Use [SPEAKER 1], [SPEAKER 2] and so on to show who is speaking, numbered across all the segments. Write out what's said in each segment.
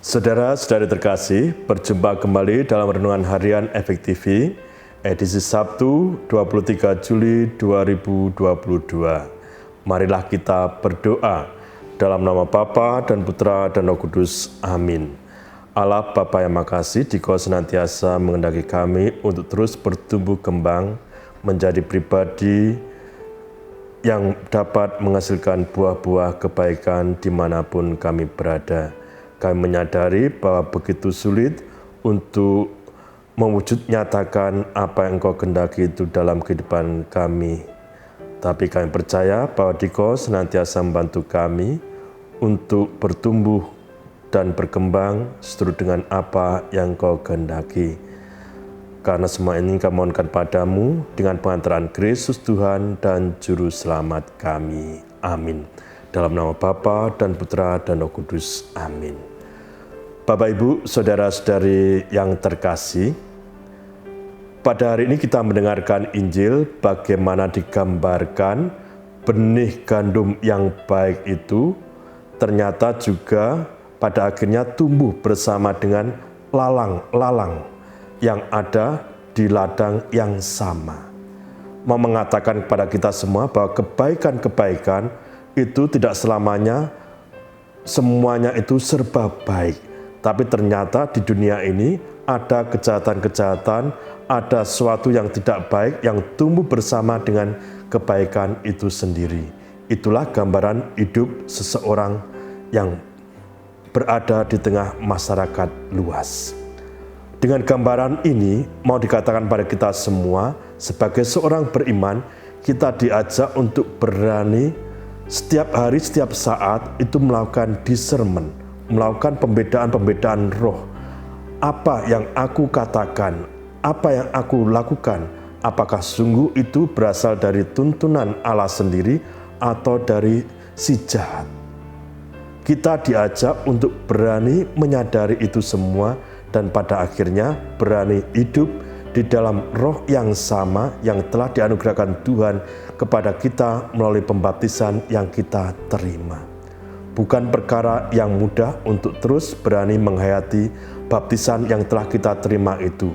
[SPEAKER 1] Saudara-saudari terkasih, berjumpa kembali dalam Renungan Harian Efek TV, edisi Sabtu 23 Juli 2022. Marilah kita berdoa dalam nama Bapa dan Putra dan Roh Kudus. Amin. Allah Bapa yang makasih, Dikau senantiasa mengendaki kami untuk terus bertumbuh kembang, menjadi pribadi yang dapat menghasilkan buah-buah kebaikan dimanapun kami berada. Kami menyadari bahwa begitu sulit untuk mewujud nyatakan apa yang Engkau kehendaki itu dalam kehidupan kami. Tapi kami percaya bahwa Dikau senantiasa membantu kami untuk bertumbuh dan berkembang seturut dengan apa yang Engkau kehendaki. Karena semua ini kami mohonkan padamu dengan pengantaran Kristus Tuhan dan Juru Selamat kami. Amin. Dalam nama Bapa dan Putra dan Roh Kudus. Amin. Bapak, Ibu, saudara-saudari yang terkasih, pada hari ini kita mendengarkan Injil bagaimana digambarkan benih gandum yang baik itu ternyata juga pada akhirnya tumbuh bersama dengan lalang-lalang yang ada di ladang yang sama. Mau mengatakan kepada kita semua bahwa kebaikan-kebaikan itu tidak semuanya itu serba baik. Tapi ternyata di dunia ini ada kejahatan-kejahatan, ada sesuatu yang tidak baik yang tumbuh bersama dengan kebaikan itu sendiri. Itulah gambaran hidup seseorang yang berada di tengah masyarakat luas. Dengan gambaran ini mau dikatakan pada kita semua sebagai seorang beriman, kita diajak untuk berani setiap hari, setiap saat itu melakukan discernment, melakukan pembedaan-pembedaan roh. Apa yang aku katakan, apa yang aku lakukan, apakah sungguh itu berasal dari tuntunan Allah sendiri atau dari si jahat. Kita diajak untuk berani menyadari itu semua dan pada akhirnya berani hidup di dalam roh yang sama yang telah dianugerahkan Tuhan kepada kita melalui pembaptisan yang kita terima. Bukan perkara yang mudah untuk terus berani menghayati baptisan yang telah kita terima itu.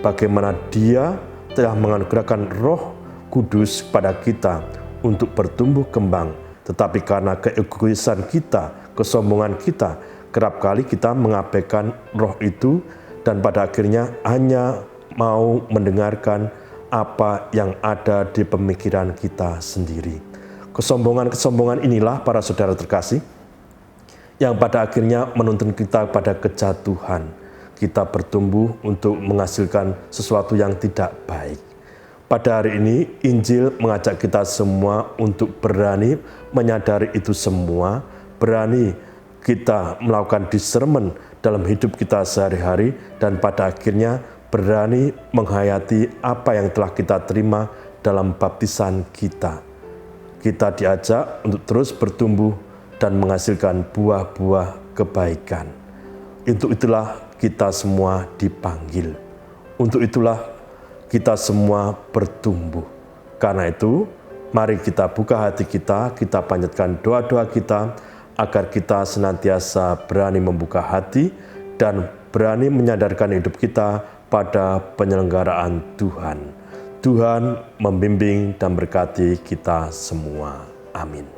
[SPEAKER 1] Bagaimana Dia telah menganugerahkan Roh Kudus pada kita untuk bertumbuh kembang. Tetapi karena keegoisan kita, kesombongan kita, kerap kali kita mengabaikan roh itu dan pada akhirnya hanya mau mendengarkan apa yang ada di pemikiran kita sendiri. Kesombongan-kesombongan inilah para saudara terkasih yang pada akhirnya menuntun kita pada kejatuhan. Kita bertumbuh untuk menghasilkan sesuatu yang tidak baik. Pada hari ini, Injil mengajak kita semua untuk berani menyadari itu semua, berani kita melakukan discernment dalam hidup kita sehari-hari, dan pada akhirnya berani menghayati apa yang telah kita terima dalam baptisan kita. Kita diajak untuk terus bertumbuh dan menghasilkan buah-buah kebaikan. Untuk itulah kita semua dipanggil. Untuk itulah kita semua bertumbuh. Karena itu, mari kita buka hati kita panjatkan doa-doa kita, agar kita senantiasa berani membuka hati dan berani menyadarkan hidup kita pada penyelenggaraan Tuhan. Tuhan membimbing dan berkati kita semua. Amin.